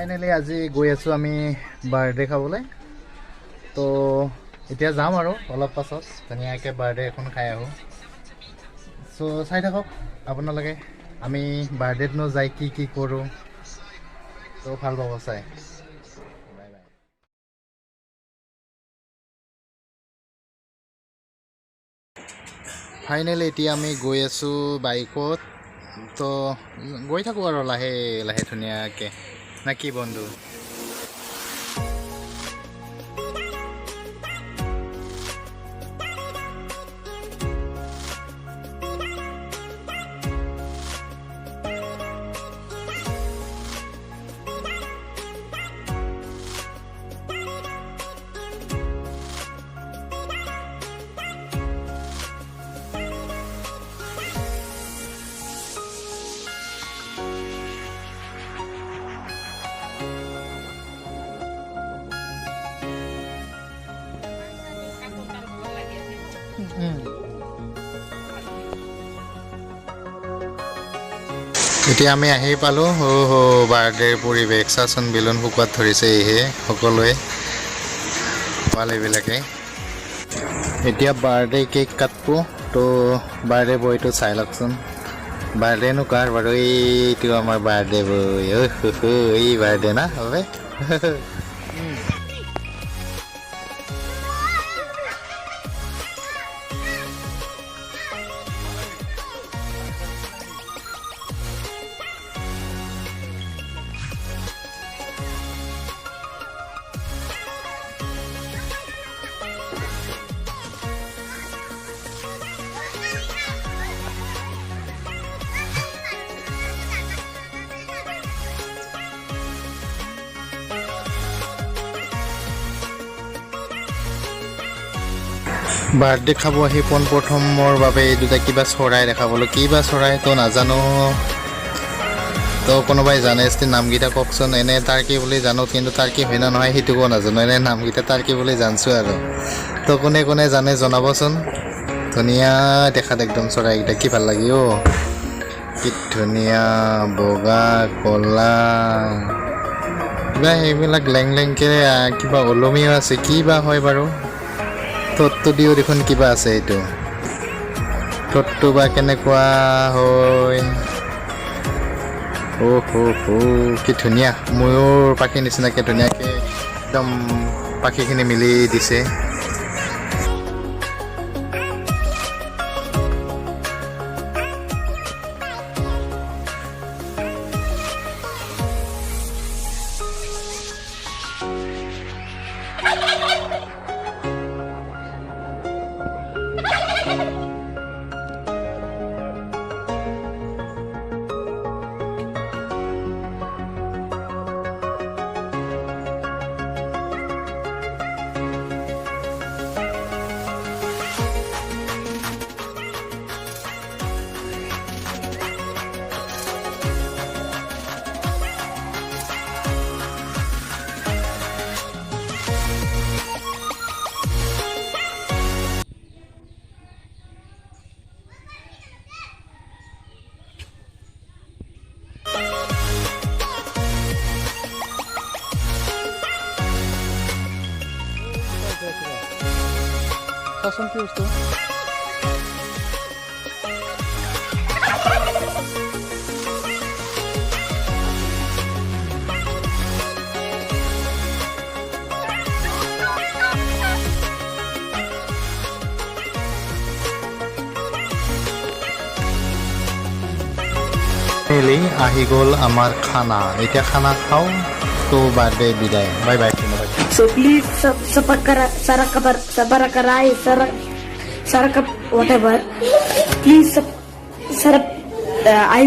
Finally আজি গৈ আছোঁ আমি বাৰ্থডে খাবলৈ। তো এতিয়া যাম আৰু অলপ পাছত ধুনীয়াকৈ বাৰ্থডে এখন খাই আহোঁ। চ' চাই থাকক আপোনালোকে আমি বাৰ্থডেতনো যাই কি কি কৰোঁ। তো ভাল পাব চাই। Bye bye. ফাইনেলি এতিয়া আমি গৈ আছোঁ বাইকত। তো গৈ থাকোঁ আৰু লাহে লাহে ধুনীয়াকৈ, নে কি বন্ধু? এতিয়া আমি আহি পালোঁ। বাৰ্থডেৰ পৰিৱেশ চাচোন, বেলুন শুকুৱাত ধৰিছে ইহে সকলোৱে, পোৱালিবিলাকে। এতিয়া বাৰ্থডে কেক কাটব। তো বাৰ্থডে বয়টো চাই লওকচোন। বাৰ্থডেনো কাৰ বাৰু? এইটো আমাৰ বাৰ্থডে বয়। এই বাৰ্থডে না হবে। বাৰ্থডে খাব আহি পোনপ্ৰথমৰ বাবে এই দুটা কিবা চৰাই দেখা পালোঁ। কিবা চৰাই তো নাজানো। তো কোনোবাই জানে যদি নামকেইটা কওকচোন। এনে তাৰ কি বুলি জানো, কিন্তু তাৰ কি হয় না নহয় সেইটোকো নাজানো। এনে নামকেইটা তাৰ কি বুলি জানছোঁ আৰু। তো কোনে কোনে জানে জনাবচোন। ধুনীয়া দেখাত একদম চৰাইকেইটা, কি ভাল লাগে অ'। কি ধুনীয়া বগা ক'লা, কিবা সেইবিলাক লেং লেংকৈ কিবা ওলমিও আছে। কি বা হয় বাৰু? ঠোঁটটো দিও দেখোন কিবা আছে। এইটো ঠোঁটটো বা কেনেকুৱা হয়? কি ধুনীয়া, ময়ূৰ পাখি নিচিনাকৈ ধুনীয়াকৈ একদম পাখিখিনি মিলি দিছে। Sasam কি বস্তু? আহি গ'ল আমাৰ খানা। এতিয়া খানা খাওঁ। তো বাৰ্থডে বিদায়। Bye bye. So please whatever. Please I